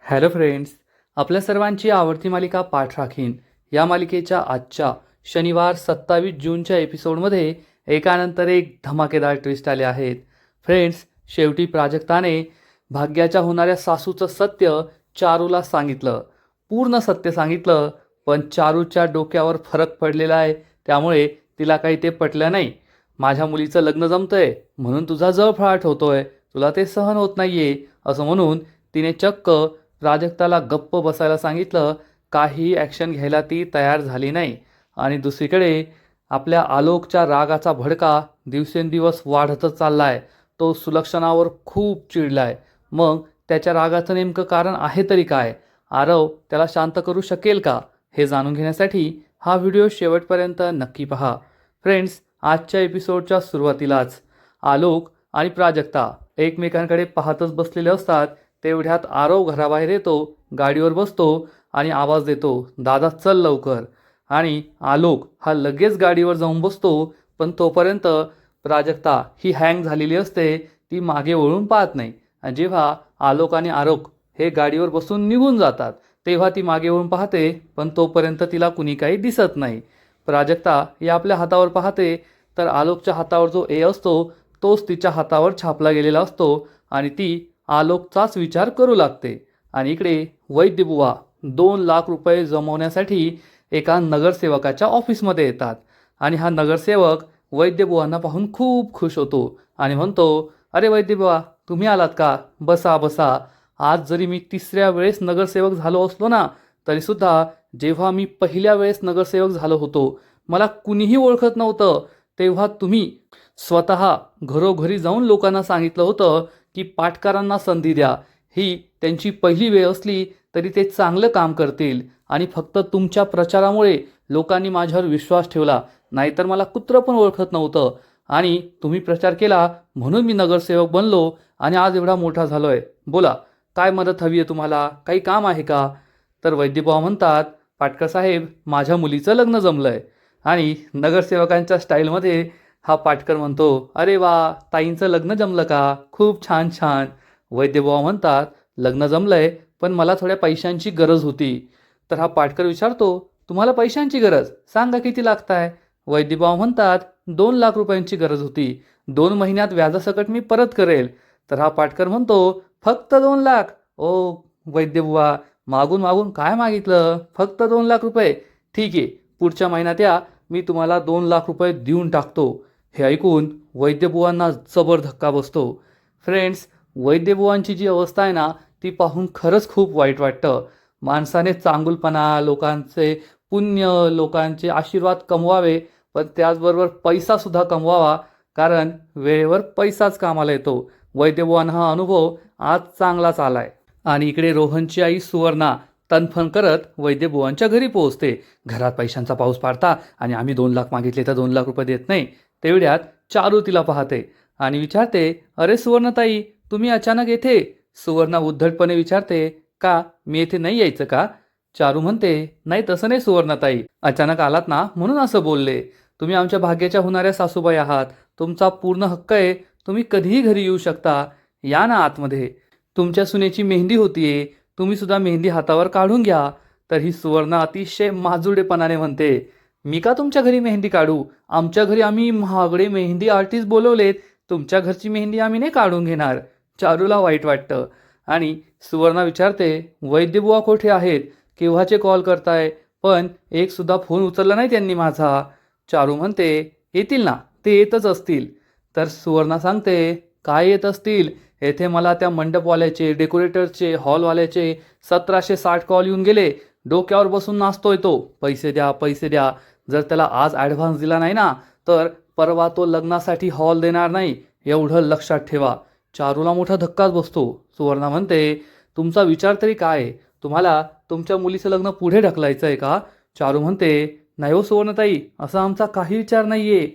Hello friends, आपल्या सर्वांची आवडती मालिका पाठ राखीन या मालिकेच्या आजच्या शनिवार 27 जूनच्या एपिसोडमध्ये एकानंतर एक धमाकेदार ट्विस्ट आले आहेत. फ्रेंड्स, शेवटी प्राजक्ताने भाग्याच्या होणाऱ्या सासूचं सत्य चारूला सांगितलं. पूर्ण सत्य सांगितलं, पण चारूच्या डोक्यावर फरक पडलेला आहे. त्यामुळे तिला काही ते पटलं नाही. माझ्या मुलीचं लग्न जमतंय म्हणून तुझा जळफळाट होतोय, तुला ते सहन होत नाहीये असं म्हणून तिने चक्क प्राजक्ताला गप्प बसायला सांगितलं. काही ॲक्शन घ्यायला ती तयार झाली नाही. आणि दुसरीकडे आपल्या आलोकच्या रागाचा भडका दिवसेंदिवस वाढतच चाललाय. तो सुलक्षणावर खूप चिडलाय. मग त्याच्या रागाचं नेमकं कारण आहे तरी काय? आरव त्याला शांत करू शकेल का? हे जाणून घेण्यासाठी हा व्हिडिओ शेवटपर्यंत नक्की पहा. फ्रेंड्स, आजच्या एपिसोडच्या सुरुवातीलाच आलोक आणि प्राजक्ता एकमेकांकडे पाहतच बसलेले असतात. तेवढ्यात आरव घराबाहेर येतो, गाडीवर बसतो आणि आवाज देतो, दादा चल लवकर. आणि आलोक हा लगेच गाडीवर जाऊन बसतो. पण तोपर्यंत प्राजक्ता ही हँग झालेली असते. ती मागे वळून पाहत नाही. आणि जेव्हा आलोक आणि आरोक हे गाडीवर बसून निघून जातात तेव्हा ती मागे वळून पाहते. पण तोपर्यंत तिला कुणी काही दिसत नाही. प्राजक्ता ही आपल्या हातावर पाहते तर आलोकच्या हातावर जो ए असतो तोच तिच्या हातावर छापला गेलेला असतो. आणि ती आलोकचाच विचार करू लागते. आणि इकडे वैद्यबुवा 2 लाख रुपये जमवण्यासाठी एका नगरसेवकाच्या ऑफिसमध्ये येतात. आणि हा नगरसेवक वैद्यबुवांना पाहून खूप खुश होतो आणि म्हणतो, अरे वैद्यबुवा, तुम्ही आलात का? बसा बसा. आज जरी मी 3ऱ्या वेळेस नगरसेवक झालो असलो ना, तरीसुद्धा जेव्हा मी पहिल्या वेळेस नगरसेवक झालो होतो मला कुणीही ओळखत नव्हतं. तेव्हा तुम्ही स्वतः घरोघरी जाऊन लोकांना सांगितलं होतं की पाटकरांना संधी द्या. ही त्यांची पहिली वेळ असली तरी ते चांगलं काम करतील. आणि फक्त तुमच्या प्रचारामुळे लोकांनी माझ्यावर विश्वास ठेवला, नाहीतर मला कुत्रं पण ओळखत नव्हतं. आणि तुम्ही प्रचार केला म्हणून मी नगरसेवक बनलो आणि आज एवढा मोठा झालोय. बोला, काय मदत हवी आहे तुम्हाला? काही काम आहे का? तर वैद्यभाव म्हणतात, पाटकर साहेब, माझ्या मुलीचं लग्न जमलंय. आणि नगरसेवकांच्या स्टाईलमध्ये हा पाटकर म्हणतो, अरे वा, ताईंचं लग्न जमलं का? खूप छान छान. वैद्यभाव म्हणतात, लग्न जमलंय पण मला थोड्या पैशांची गरज होती. तर हा पाटकर विचारतो, तुम्हाला पैशांची गरज? सांगा किती लागताय? वैद्यभाव म्हणतात, 2 लाख रुपयांची गरज होती. 2 महिन्यात व्याजासकट मी परत करेल. तर हा पाटकर म्हणतो, फक्त 2 लाख? ओ वैद्यबुवा, मागून मागून काय मागितलं? फक्त 2 लाख रुपये? ठीक आहे, पुढच्या महिन्यात या, मी तुम्हाला 2 लाख रुपये देऊन टाकतो. हे ऐकून वैद्यबुवांना जबर धक्का बसतो. फ्रेंड्स, वैद्यबुवांची जी अवस्था आहे ना, ती पाहून खरंच खूप वाईट वाटतं. माणसाने चांगुलपणा, लोकांचे पुण्य, लोकांचे आशीर्वाद कमवावे, पण त्याचबरोबर पैसासुद्धा कमवावा, कारण वेळेवर पैसाच कामाला येतो. वैद्यबुवांना हा अनुभव आज चांगलाच आलाय. आणि इकडे रोहनची आई सुवर्णा तनफन करत वैद्यबुवांच्या घरी पोहोचते. घरात पैशांचा पाऊस पाडता आणि आम्ही 2 लाख मागितले तर 2 लाख रुपये देत नाही. तेवढ्यात चारू तिला पाहते आणि विचारते, अरे सुवर्णताई, तुम्ही अचानक येथे? सुवर्णा उद्धटपणे विचारते, का मी येथे नाही यायचं का? चारू म्हणते, नाही तसं नाही सुवर्णताई, अचानक आलात ना म्हणून असं बोलले. तुम्ही आमच्या भाग्याच्या होणाऱ्या सासूबाई आहात, तुमचा पूर्ण हक्क आहे, तुम्ही कधीही घरी येऊ शकता. या ना आतमध्ये. तुमच्या सुनेची मेहंदी होतीये, तुम्ही सुद्धा मेहंदी हातावर काढून घ्या. तर ही सुवर्णा अतिशय माजुडेपणाने म्हणते, मी का तुमच्या घरी मेहंदी काढू? आमच्या घरी आम्ही महागडे मेहंदी आर्टिस्ट बोलवलेत, तुमच्या घरची मेहंदी आम्ही नाही काढून घेणार. चारूला वाईट वाटतं आणि सुवर्णा विचारते, वैद्यबुवा कुठे आहेत? केव्हाचे कॉल करताय, पण एक सुद्धा फोन उचलला नाही त्यांनी माझा. चारू म्हणते, येतील ना, ते येतच असतील. तर सुवर्णा सांगते, काय येत असतील? येथे मला त्या मंडपवाल्याचे, डेकोरेटरचे, हॉलवाल्याचे 1760 कॉल येऊन गेले. डोक्यावर बसून नाचतोय तो, पैसे द्या पैसे द्या. जर त्याला आज ॲडव्हान्स दिला नाही ना, तर परवा तो लग्नासाठी हॉल देणार नाही, एवढं लक्षात ठेवा. चारूला मोठा धक्काच बसतो. सुवर्णा म्हणते, तुमचा विचार तरी काय आहे? तुम्हाला तुमच्या मुलीचं लग्न पुढे ढकलायचं आहे का? चारू म्हणते, नाही हो सुवर्णताई, असा आमचा काही विचार नाही आहे.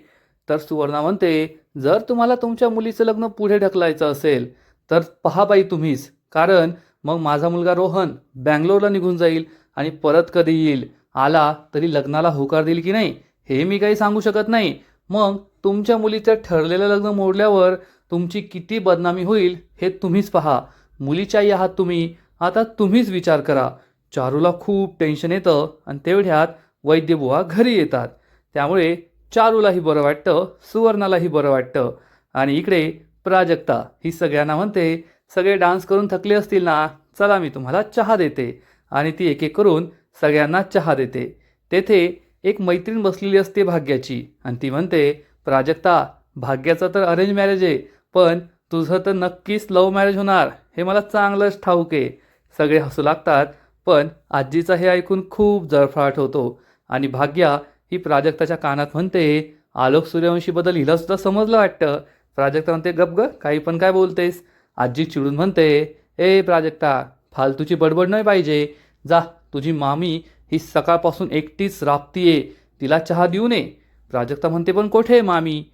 तर सुवर्णा म्हणते, जर तुम्हाला तुमच्या मुलीचं लग्न पुढे ढकलायचं असेल तर पहा बाई तुम्हीच, कारण मग माझा मुलगा रोहन बँगलोरला निघून जाईल आणि परत कधी येईल, आला तरी लग्नाला होकार देईल की नाही हे मी काही सांगू शकत नाही. मग तुमच्या मुलीचं ठरलेलं लग्न मोडल्यावर तुमची किती बदनामी होईल हे तुम्हीच पहा. मुलीची आई आहात तुम्ही, आता तुम्हीच विचार करा. चारूला खूप टेन्शन येतं आणि तेवढ्यात वैद्यबुवा घरी येतात. त्यामुळे चारूलाही बरं वाटतं, सुवर्णालाही बरं वाटतं. आणि इकडे प्राजक्ता ही सगळ्यांना म्हणते, सगळे डान्स करून थकले असतील ना, चला मी तुम्हाला चहा देते. आणि ती एक एक करून सगळ्यांना चहा देते. तेथे एक मैत्रीण बसलेली असते भाग्याची आणि ती म्हणते, प्राजक्ता, भाग्याचं तर अरेंज मॅरेज आहे, पण तुझं तर नक्कीच लव्ह मॅरेज होणार हे मला चांगलंच ठाऊक आहे. सगळे हसू लागतात, पण आजीचं हे ऐकून खूप जळफळाट होतो. आणि भाग्या ही प्राजक्ताच्या कानात म्हणते, आलोक सूर्यवंशीबद्दल हिला सुद्धा समजलं वाटतं. प्राजक्ता म्हणते, गप ग, काही पण काय बोलतेस. आजी चिडून म्हणते, ए प्राजक्ता, फालतूची बडबड नाही पाहिजे. जा, तुझी मामी ही सकाळपासून एकटीच राबतीये, तिला चहा देऊ नये. प्राजक्ता म्हणते, पण कोठे आहे मामी.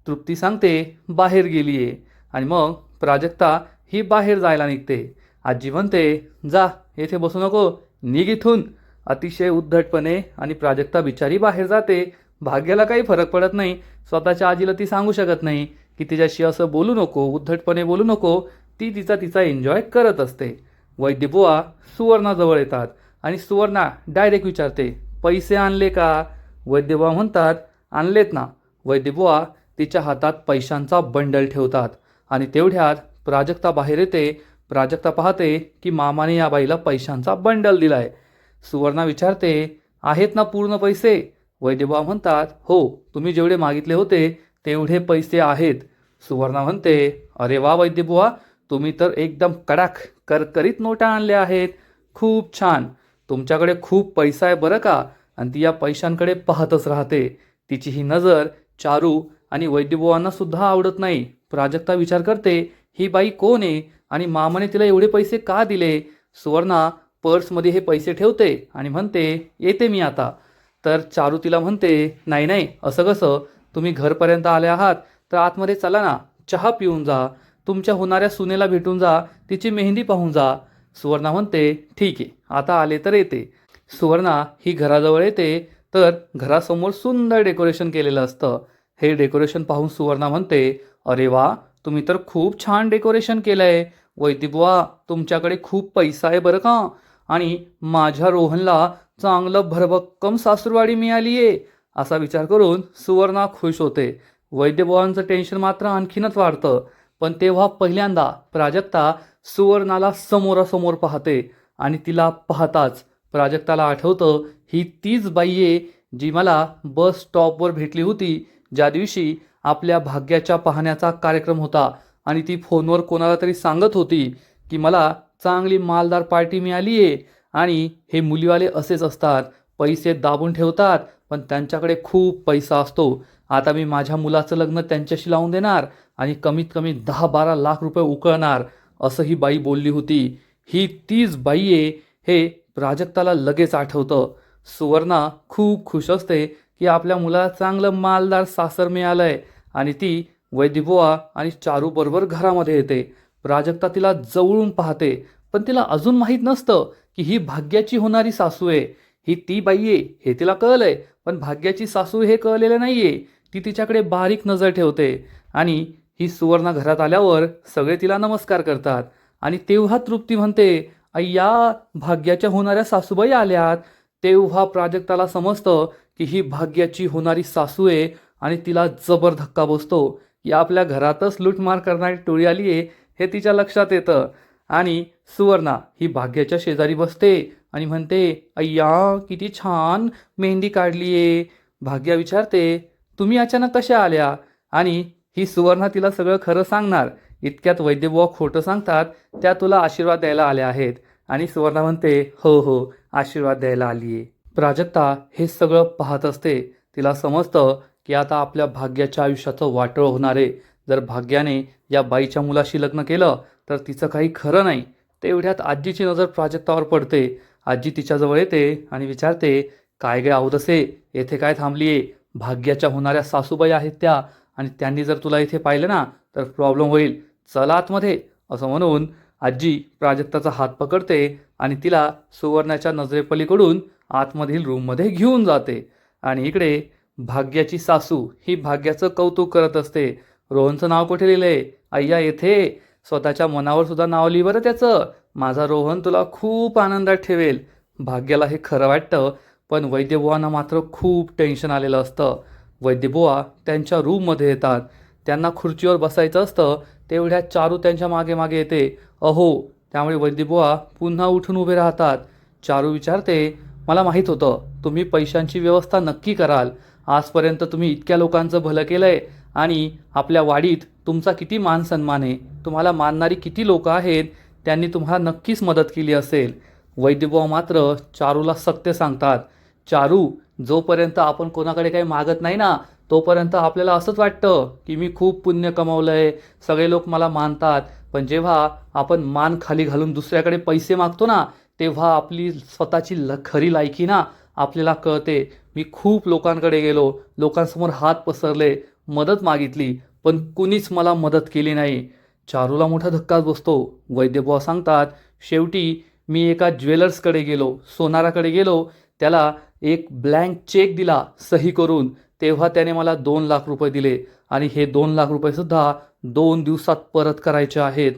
तृप्ती सांगते, बाहेर गेली आहे. आणि मग प्राजक्ता ही बाहेर जायला निघते. आजी म्हणते, जा, येथे बसू नको, निघ इथून. अतिशय उद्धटपणे आणि प्राजक्ता बिचारी बाहेर जाते. भाग्याला काही फरक पडत नाही. स्वतःच्या आजीला ती सांगू शकत नाही की तिच्याशी असं बोलू नको, उद्धटपणे बोलू नको. ती तिचा एन्जॉय करत असते. वैद्यबुवा सुवर्णाजवळ येतात आणि सुवर्णा डायरेक्ट विचारते, पैसे आणले का. वैद्यबुवा म्हणतात, आणलेत ना. वैद्यबुवा तिच्या हातात पैशांचा बंडल ठेवतात आणि तेवढ्यात प्राजक्ता बाहेर येते. प्राजक्ता पाहते की मामाने या बाईला पैशांचा बंडल दिलाय. सुवर्णा विचारते, आहेत ना पूर्ण पैसे. वैद्यबुवा म्हणतात, हो, तुम्ही जेवढे मागितले होते तेवढे पैसे आहेत. सुवर्णा म्हणते, अरे वा वैद्यबुवा, तुम्ही तर एकदम कडाक करकरीत नोटा आणल्या आहेत. खूप छान, तुमच्याकडे खूप पैसा आहे बरं का. आणि ती या पैशांकडे पाहतच राहते. तिची ही नजर चारू आणि वैद्यबुवांना सुद्धा आवडत नाही. प्राजक्ता विचार करते, ही बाई कोण आहे आणि मामाने तिला एवढे पैसे का दिले. सुवर्णा पर्समध्ये हे पैसे ठेवते आणि म्हणते, येते मी आता. तर चारू तिला म्हणते, नाही नाही, असं कसं, तुम्ही घरपर्यंत आले आहात तर आतमध्ये चला ना, चहा पिऊन जा, तुमच्या होणाऱ्या सुनेला भेटून जा, तिची मेहंदी पाहून जा. सुवर्णा म्हणते, ठीक आहे, आता आले तर येते. सुवर्णा ही घराजवळ येते तर घरासमोर सुंदर डेकोरेशन केलेलं असतं. हे डेकोरेशन पाहून सुवर्णा म्हणते, अरे वा, तुम्ही तर खूप छान डेकोरेशन केलं आहे. वैद्यबुवा, तुमच्याकडे खूप पैसा आहे बरं का. आणि माझ्या रोहनला चांगलं भरभक्कम सासूरवाडी मिळाली आहे. असा विचार करून सुवर्णा खुश होते. वैद्यबुवांचं टेन्शन मात्र आणखीनच वाढतं. पण तेव्हा पहिल्यांदा प्राजक्ता सुवर्णाला समोरासमोर पाहते आणि तिला पाहताच प्राजक्ताला आठवतं, ही तीच बाई आहे जी मला बस स्टॉपवर भेटली होती ज्या दिवशी आपल्या भाग्याच्या पाहण्याचा कार्यक्रम होता. आणि ती फोनवर कोणाला तरी सांगत होती की मला चांगली मालदार पार्टी मिळाली आहे. आणि हे मुलीवाले असेच असतात, पैसे दाबून ठेवतात, पण त्यांच्याकडे खूप पैसा असतो. आता मी माझ्या मुलाचं लग्न त्यांच्याशी लावून देणार आणि कमीत कमी 10-12 लाख रुपये उकळणार, असं ही बाई बोलली होती. ही तीच बाई आहे हे प्राजक्ताला लगेच आठवतं. सुवर्णा खूप खुश असते की आपल्या मुलाला चांगलं मालदार सासर मिळालंय. आणि ती वैद्यबुवा आणि चारूबरोबर घरामध्ये येते. प्राजक्ता तिला जवळून पाहते, पण तिला अजून माहीत नसतं की ही भाग्याची होणारी सासू आहे. ही ती बाई आहे हे तिला कळलंय, पण भाग्याची सासू हे कळलेलं नाहीये. ती तिच्याकडे बारीक नजर ठेवते. आणि ही सुवर्णा घरात आल्यावर सगळे तिला नमस्कार करतात. आणि तेव्हा तृप्ती म्हणते, अय्या, भाग्याच्या होणाऱ्या सासूबाई आल्यात. तेव्हा प्राजक्ताला समजतं की ही भाग्याची होणारी सासू आहे आणि तिला जबर धक्का बसतो की आपल्या घरातच लूटमार करणारी टोळी आली आहे हे तिच्या लक्षात येतं. आणि सुवर्णा ही भाग्याच्या शेजारी बसते आणि म्हणते, अय्या, किती छान मेहंदी काढली आहे. भाग्या विचारते, तुम्ही अचानक कशा आल्या. आणि ही सुवर्णा तिला सगळं खरं सांगणार. इतक्यात वैद्यबुवा खोटं सांगतात, त्या तुला आशीर्वाद द्यायला आल्या आहेत. आणि सुवर्णा म्हणते, हो हो, आशीर्वाद द्यायला आली आहे. प्राजक्ता हे सगळं पाहत असते. तिला समजतं की आता आपल्या भाग्याच्या आयुष्याचं वाटोळं होणार आहे. जर भाग्याने या बाईच्या मुलाशी लग्न केलं तर तिचं काही खरं नाही. तेवढ्यात आजीची नजर प्राजक्तावर पडते. आजी तिच्याजवळ येते आणि विचारते, काय गे अवदसे, येथे काय थांबलीये. भाग्याच्या होणाऱ्या सासूबाई आहेत त्या, आणि त्यांनी जर तुला इथे पाहिलं ना तर प्रॉब्लेम होईल. चला आतमध्ये. असं म्हणून आजी प्राजक्ताचा हात पकडते आणि तिला सुवर्णाच्या नजरेपलीकडून आतमधील रूममध्ये घेऊन जाते. आणि इकडे भाग्याची सासू ही भाग्याचं कौतुक करत असते. रोहनचं नाव कुठे लिहिलंय. अय्या, येथे. स्वतःच्या मनावर सुद्धा नाव लिहि बरं त्याचं. माझा रोहन तुला खूप आनंदात ठेवेल. भाग्याला हे खरं वाटतं, पण वैद्यबुवांना मात्र खूप टेन्शन आलेलं असतं. वैद्यबुवा त्यांच्या रूममध्ये येतात. त्यांना खुर्चीवर बसायचं असतं, तेवढ्यात चारू त्यांच्या मागे मागे येते. अहो, त्यामुळे वैद्यबुवा पुन्हा उठून उभे राहतात. चारू विचारते, मला माहीत होतं तुम्ही पैशांची व्यवस्था नक्की कराल. आजपर्यंत तुम्ही इतक्या लोकांचं भलं केलंय आणि आपल्या वाडीत तुमचा किती मान सन्मान आहे. तुम्हाला मानणारी किती लोकं आहेत, त्यांनी तुम्हाला नक्कीच मदत केली असेल. वैद्यबुवा मात्र चारूला सत्य सांगतात. चारू, जोपर्यंत आपण कोणाकडे काही मागत नाही ना, तोपर्यंत आपल्याला असंच वाटतं की मी खूप पुण्य कमावलंय, सगळे लोक मला मानतात. पण जेव्हा आपण मान खाली घालून दुसऱ्याकडे पैसे मागतो ना, तेव्हा आपली स्वतःची खरी लायकी ना आपल्याला कळते. मी खूप लोकांकडे गेलो, लोकांसमोर हात पसरले, मदत मागितली, पण कुणीच मला मदत केली नाही. चारूला मोठा धक्काच बसतो. वैद्यबुवा सांगतात, शेवटी मी एका ज्वेलर्सकडे गेलो, सोनाराकडे गेलो, त्याला एक ब्लँक चेक दिला सही करून. तेव्हा त्याने मला 2 लाख रुपये दिले आणि हे 2 लाख रुपयेसुद्धा 2 दिवसात परत करायचे आहेत.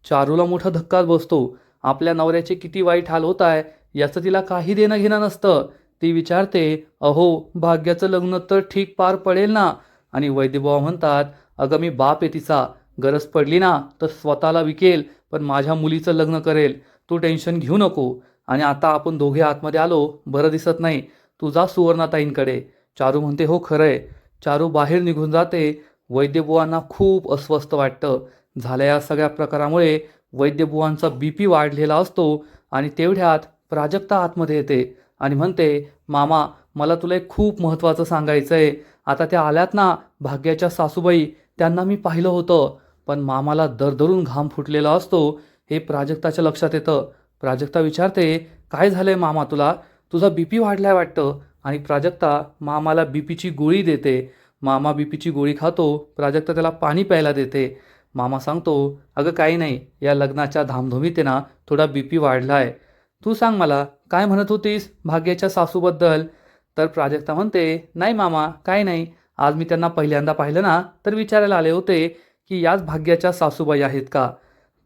चारूला मोठा धक्काच बसतो. आपल्या नवऱ्याचे किती वाईट हाल होत आहे याचं तिला काही देणं घेणं नसतं. ती विचारते, अहो, भाग्याचं लग्न तर ठीक पार पडेल ना? आणि वैद्यबुवा म्हणतात, अगं मी बाप आहे तिचा, गरज पडली ना तर स्वतःला विकेल, पण माझ्या मुलीचं लग्न करेल. तू टेन्शन घेऊ नको. आणि आता आपण दोघे आतमध्ये आलो, बरं दिसत नाही. तू जा सुवर्णाताईंकडे. चारू म्हणते, हो खरंय. चारू बाहेर निघून जाते. वैद्यबुवांना खूप अस्वस्थ वाटतं. झाल्या या सगळ्या प्रकारामुळे वैद्यबुवांचा BP वाढलेला असतो आणि तेवढ्यात प्राजक्ता आतमध्ये येते आणि म्हणते, मामा, मला तुला एक खूप महत्त्वाचं सांगायचं आहे. आता त्या आल्यात ना, भाग्याच्या सासूबाई, त्यांना मी पाहिलं होतं. पण मामाला दरदरून घाम फुटलेला असतो हे प्राजक्ताच्या लक्षात येतं. प्राजक्ता विचारते, काय झालंय मामा तुला? तुझा BP वाढलाय वाटतं. आणि प्राजक्ता मामाला BPची गोळी देते. मामा BPची गोळी खातो. प्राजक्ता त्याला पाणी प्यायला देते. मामा सांगतो, अगं काही नाही, या लग्नाच्या धामधुमीत आहे ना थोडा BP वाढलाय. तू सांग मला, काय म्हणत होतीस भाग्याच्या सासूबद्दल? तर प्राजक्ता म्हणते, नाही मामा, काय नाही. आज मी त्यांना पहिल्यांदा पाहिलं ना, तर विचारायला आले होते की याच भाग्याच्या सासूबाई आहेत का?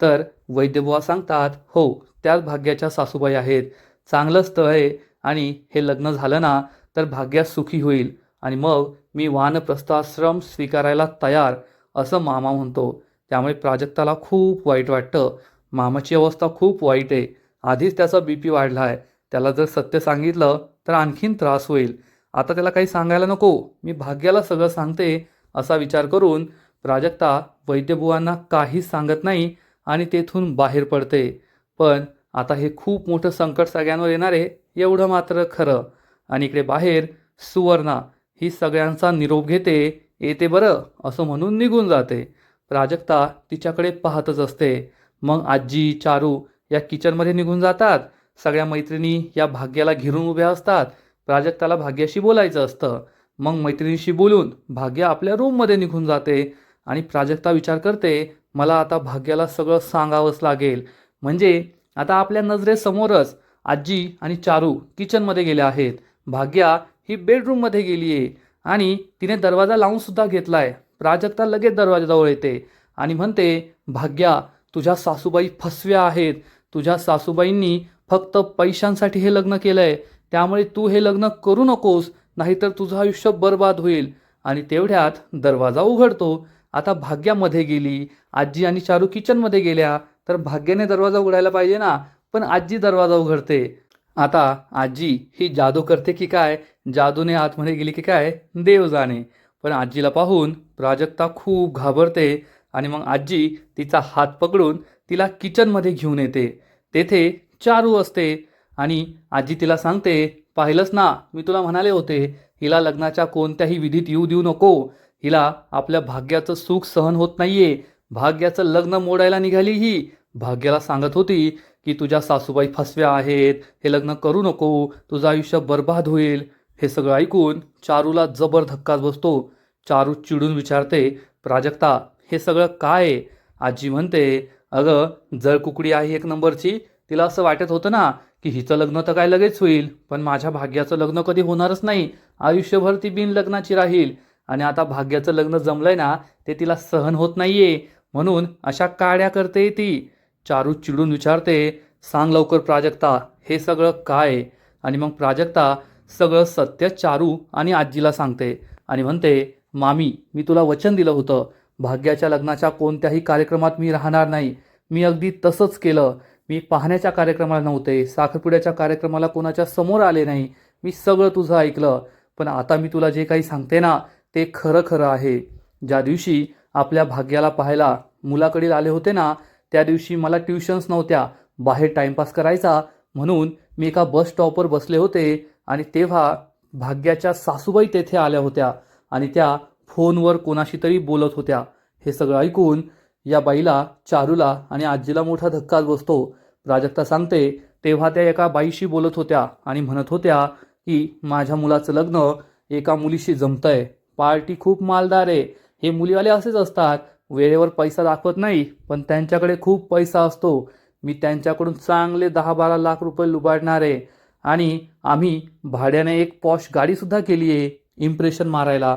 तर वैद्यबुवा सांगतात, हो, त्याच भाग्याच्या सासूबाई आहेत. चांगलं स्थळ आहे आणि हे लग्न झालं ना तर भाग्यास सुखी होईल आणि मग मी वानप्रस्थाश्रम स्वीकारायला तयार, असं मामा म्हणतो. त्यामुळे प्राजक्ताला खूप वाईट वाटतं. मामाची अवस्था खूप वाईट आहे. आधीच त्याचा BP वाढला आहे. त्याला जर सत्य सांगितलं तर आणखीन त्रास होईल. आता त्याला काही सांगायला नको, मी भाग्याला सगळं सांगते, असा विचार करून प्राजक्ता वैद्यबुवांना काहीच सांगत नाही आणि तेथून बाहेर पडते. पण आता हे खूप मोठं संकट सगळ्यांवर येणार आहे एवढं मात्र खरं. आणि इकडे बाहेर सुवर्णा ही सगळ्यांचा निरोप घेते, येते बरं असं म्हणून निघून जाते. प्राजक्ता तिच्याकडे पाहतच असते. मग आजी, चारू या किचनमध्ये निघून जातात. सगळ्या मैत्रिणी या भाग्याला घेरून उभ्या असतात. प्राजक्ताला भाग्याशी बोलायचं असतं. मग मैत्रिणीशी बोलून भाग्य आपल्या रूममध्ये निघून जाते आणि प्राजक्ता विचार करते, मला आता भाग्याला सगळं सांगावंच लागेल. म्हणजे आता आपल्या नजरेसमोरच आजी आणि चारू किचनमध्ये गेल्या आहेत. भाग्या ही बेडरूममध्ये गेली आहे आणि तिने दरवाजा लावून सुद्धा घेतलाय. प्राजक्ता लगेच दरवाजाजवळ येते आणि म्हणते, भाग्या, तुझ्या सासूबाई फसव्या आहेत. तुझ्या सासूबाईंनी फक्त पैशांसाठी हे लग्न केलंय. त्यामुळे तू हे लग्न करू नकोस, नाहीतर तुझं आयुष्य बर्बाद होईल. आणि तेवढ्यात दरवाजा उघडतो. आता भाग्या मध्ये गेली, आजी आणि चारू किचनमध्ये गेल्या, तर भाग्याने दरवाजा उघडायला पाहिजे ना, पण आजी दरवाजा उघडते. आता आजी ही जादू करते की काय, जादूने आतमध्ये गेली की काय, देव जाणे. पण आजीला पाहून प्राजक्ता खूप घाबरते आणि मग आजी तिचा हात पकडून तिला किचनमध्ये घेऊन येते. तेथे चारू असते आणि आजी तिला सांगते, पाहिलंस ना, मी तुला म्हणाले होते, हिला लग्नाच्या कोणत्याही विधीत येऊ देऊ नको. हिला आपल्या भाग्याचं सुख सहन होत नाहीये. भाग्याचं लग्न मोडायला निघाली ही. भाग्याला सांगत होती की तुझ्या सासूबाई फसव्या आहेत, हे लग्न करू नको, तुझं आयुष्य बर्बाद होईल. हे सगळं ऐकून चारूला जबर धक्काच बसतो. चारू चिडून विचारते, प्राजक्ता, हे सगळं काय आहे? आजी म्हणते, अगं, जळ कुकडी आहे एक नंबरची. तिला असं वाटत होतं ना की हिचं लग्न तर काय लगेच होईल, पण माझ्या भाग्याचं लग्न कधी होणारच नाही. आयुष्यभर ती बिन लग्नाची राहील. आणि आता भाग्याचं लग्न जमलंय ना, ते तिला सहन होत नाहीये, म्हणून अशा काड्या करते ती. चारू चिडून विचारते, सांग लवकर प्राजक्ता, हे सगळं काय आहे? आणि मग प्राजक्ता सगळं सत्य चारू आणि आजीला सांगते आणि म्हणते, मामी मी तुला वचन दिलं होतं, भाग्याच्या लग्नाच्या कोणत्याही कार्यक्रमात मी राहणार नाही. मी अगदी तसंच केलं. मी पाहण्याच्या कार्यक्रमाला नव्हते, साखरपुड्याच्या कार्यक्रमाला कोणाच्या समोर आले नाही. मी सगळं तुझं ऐकलं. पण आता मी तुला जे काही सांगते ना, ते खरं खरं आहे. ज्या दिवशी आपल्या भाग्याला पाहायला मुलाकडील आले होते ना, त्या दिवशी मला ट्युशन्स नव्हत्या, बाहेर टाइमपास करायचा म्हणून मी एका बस स्टॉपवर बसले होते आणि तेव्हा भाग्याच्या सासूबाई तेथे आल्या होत्या आणि त्या फोनवर कोणाशी तरी बोलत होत्या. हे सगळं ऐकून या बाईला, चारूला आणि आजीला मोठा धक्काच बसतो. प्राजक्ता सांगते, तेव्हा त्या एका बाईशी बोलत होत्या आणि म्हणत होत्या की माझ्या मुलाचं लग्न एका मुलीशी जमतंय, पार्टी खूप मालदार आहे. हे मुलीवाले असेच असतात, वेळेवर पैसा दाखवत नाही पण त्यांच्याकडे खूप पैसा असतो. मी त्यांच्याकडून चांगले 10-12 लाख रुपये लुबाडणार आहे आणि आम्ही भाड्याने एक पॉश गाडीसुद्धा केली आहे इम्प्रेशन मारायला.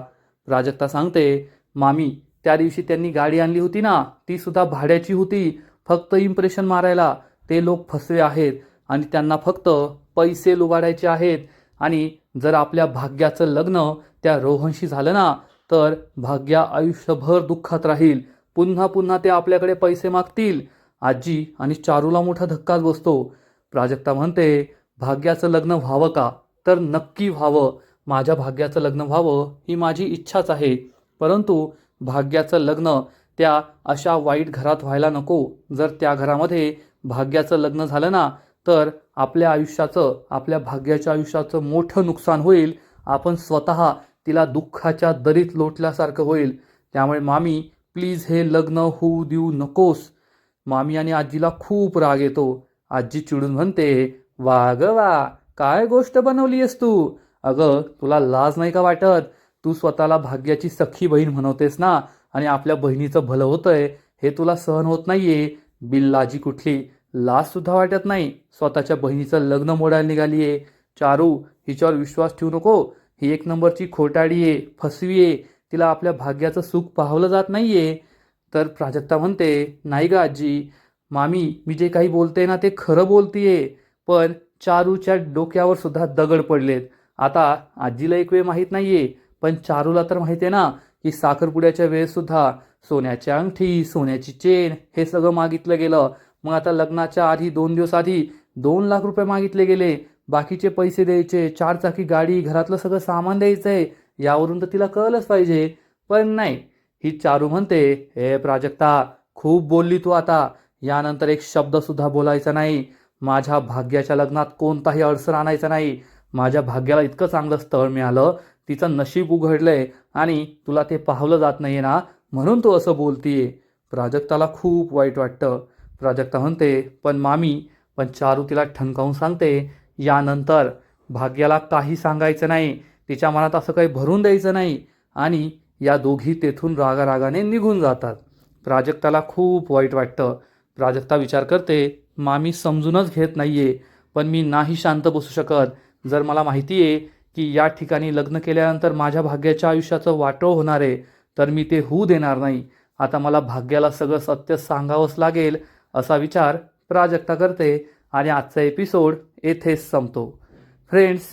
प्राजक्ता सांगते, मामी त्या दिवशी त्यांनी गाडी आणली होती ना, ती सुद्धा भाड्याची होती, फक्त इम्प्रेशन मारायला. ते लोक फसवे आहेत आणि त्यांना फक्त पैसे लुबाडायचे आहेत. आणि जर आपल्या भाग्याचं लग्न त्या रोहनशी झालं ना, तर भाग्या आयुष्यभर दुःखात राहील. पुन्हा पुन्हा ते आपल्याकडे पैसे मागतील. आजी आणि चारूला मोठा धक्काच बसतो. प्राजक्ता म्हणते, भाग्याचं लग्न व्हावं का? तर नक्की व्हावं. माझ्या भाग्याचं लग्न व्हावं ही माझी इच्छाच आहे. परंतु भाग्याचं लग्न त्या अशा वाईट घरात व्हायला नको. जर त्या घरामध्ये भाग्याचं लग्न झालं ना, तर आपल्या आयुष्याचं, आपल्या भाग्याच्या आयुष्याचं मोठं नुकसान होईल. आपण स्वतः तिला दुःखाच्या दरीत लोटल्यासारखं होईल. त्यामुळे मामी प्लीज हे लग्न होऊ देऊ नकोस. मामी आणि आजीला खूप राग येतो. आजी चिडून म्हणते, वा ग वा, काय गोष्ट बनवली आहेस तू? अगं तुला लाज नाही का वाटत? तू स्वतःला भाग्याची सख्खी बहीण म्हणवतेस ना, आणि आपल्या बहिणीचं भलं होतंय हे तुला सहन होत नाहीये. बिल्लाजी कुठली, लाज सुद्धा वाटत नाही. स्वतःच्या बहिणीचं लग्न मोडायला निघालीये. चारू, हिच्यावर विश्वास ठेवू नको. ही एक नंबरची खोटाडी आहे, फसवी आहे. तिला आपल्या भाग्याचं सुख पाहवलं जात नाहीये. तर प्राजक्ता म्हणते, नाही ग आजी, मामी मी जे काही बोलते ना ते खरं बोलतीये. पण चारूच्या डोक्यावर सुद्धा दगड पडलेत. आता आजीला एक वेळ माहीत नाहीये, पण चारूला तर माहिती आहे ना की साखरपुड्याच्या वेळेस सुद्धा सोन्याची अंगठी, सोन्याची चेन हे सगळं मागितलं गेलं. मग आता लग्नाच्या आधी 2 दिवस आधी 2 लाख रुपये मागितले गेले. बाकीचे पैसे द्यायचे, 4 चाकी गाडी, घरातलं सगळं सामान द्यायचंय. यावरून तर तिला कळलंच पाहिजे. पण नाही, ही चारू म्हणते, हे प्राजक्ता खूप बोलली तू आता. यानंतर एक शब्द सुद्धा बोलायचा नाही. माझ्या भाग्याच्या लग्नात कोणताही अडसर आणायचा नाही. माझ्या भाग्याला इतकं चांगलं स्थळ मिळालं, तिचं नशीब उघडलंय आणि तुला ते पाहवलं जात नाहीये ना, म्हणून तू असं बोलतीये. प्राजक्ताला खूप वाईट वाटतं. प्राजक्ता म्हणते, पण मामी, पण चारू तिला ठणकावून सांगते, यानंतर भाग्याला काही सांगायचं नाही. तिच्या मनात असं काही भरून द्यायचं नाही. आणि या दोघी तेथून रागारागाने निघून जातात. प्राजक्ताला खूप वाईट वाटतं. प्राजक्ता विचार करते, मामी समजूनच घेत नाहीये. पण मी नाही शांत बसू शकत. जर मला माहिती आहे की या ठिकाणी लग्न केल्यानंतर माझ्या भाग्याच्या आयुष्याचं वाटोळ होणार आहे, तर मी ते होऊ देणार नाही. आता मला भाग्याला सगळं सत्य सांगावंच लागेल, असा विचार प्राजक्ता करते. आणि आजचा एपिसोड येथेच संपतो. फ्रेंड्स,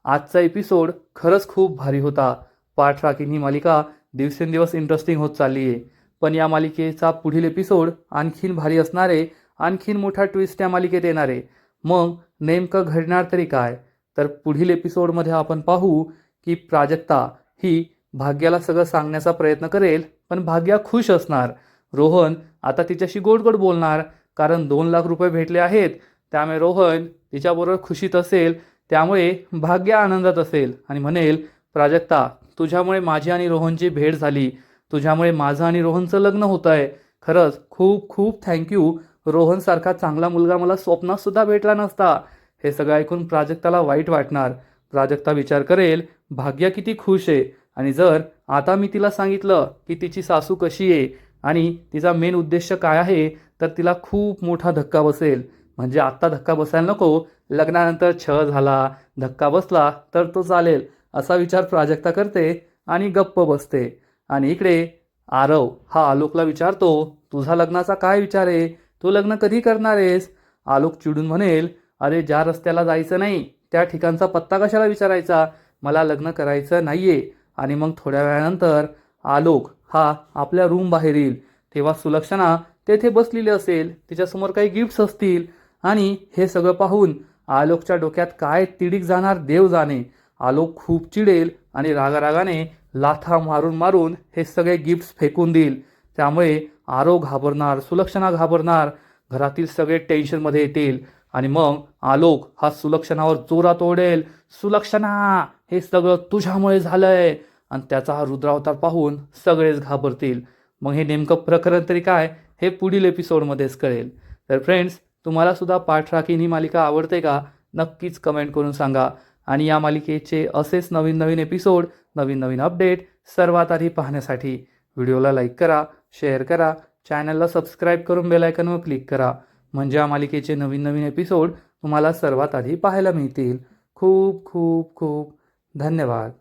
आजचा एपिसोड खरंच खूप भारी होता. पाठराखीण ही मालिका दिवसेंदिवस इंटरेस्टिंग होत चालली आहे. पण या मालिकेचा पुढील एपिसोड आणखीन भारी असणार आहे. आणखीन मोठा ट्विस्ट या मालिकेत येणार आहे. मग नेमकं घडणार तरी काय? तर पुढील एपिसोडमध्ये आपण पाहू की प्राजक्ता ही भाग्याला सगळं सांगण्याचा प्रयत्न करेल, पण भाग्या खुश असणार. रोहन आता तिच्याशी गोड गोड बोलणार, कारण 2 लाख रुपये भेटले आहेत. त्यामुळे रोहन तिच्याबरोबर खुशीत असेल. त्यामुळे भाग्या आनंदात असेल आणि म्हणेल, प्राजक्ता तुझ्यामुळे माझी आणि रोहनची भेट झाली. तुझ्यामुळे माझं आणि रोहनचं लग्न होतं आहे. खरंच खूप खूप थँक्यू. रोहनसारखा चांगला मुलगा मला स्वप्नात सुद्धा भेटला नसता. हे सगळं ऐकून प्राजक्ताला वाईट वाटणार. प्राजक्ता विचार करेल, भाग्या किती खुश आहे. आणि जर आता मी तिला सांगितलं की तिची सासू कशी आहे आणि तिचा मेन उद्देश काय आहे, तर तिला खूप मोठा धक्का बसेल. म्हणजे आत्ता धक्का बसायला नको, लग्नानंतर छळ झाला, धक्का बसला तर तो चालेल, असा विचार प्राजक्ता करते आणि गप्प बसते. आणि इकडे आरव हा आलोकला विचारतो, तुझा लग्नाचा काय विचार आहे? तू लग्न कधी करणार आहेस? आलोक चिडून म्हणेल, अरे ज्या रस्त्याला जायचं नाही त्या ठिकाणचा पत्ता कशाला विचारायचा, मला लग्न करायचं नाहीये. आणि मग थोड्या वेळानंतर आलोक हा आपल्या रूम बाहेर येईल. तेव्हा सुलक्षणा तेथे बसलेली असेल, तिच्यासमोर काही गिफ्ट्स असतील आणि हे सगळं पाहून आलोकच्या डोक्यात काय तिडीक जाणार देव जाणे. आलोक खूप चिडेल आणि रागारागाने लाथा मारून मारून हे सगळे गिफ्ट्स फेकून देईल. त्यामुळे आरो घाबरणार, सुलक्षणा घाबरणार, घरातील सगळे टेन्शनमध्ये येतील आणि मग आलोक हा सुलक्षणावर जोरात ओरडेल, सुलक्षणा हे सगळं तुझ्यामुळे झालंय. आणि त्याचा हा रुद्रावतार पाहून सगळेच घाबरतील. मग हे नेमकं प्रकरण तरी काय हे पुढील एपिसोडमध्येच कळेल. तर फ्रेंड्स, तुम्हाला सुद्धा पाठराखीण ही मालिका आवडते का? नक्कीच कमेंट करून सांगा. आणि या मालिकेचे असेच नवीन नवीन एपिसोड, नवीन नवीन अपडेट सर्वात आधी पाहण्यासाठी व्हिडिओला लाईक करा, शेअर करा, चॅनलला सबस्क्राईब करून बेल आयकॉनवर क्लिक करा. म्हणजे या मालिकेचे नवीन नवीन एपिसोड तुम्हाला सर्वात आधी पाहायला मिळतील. खूप खूप खूप धन्यवाद.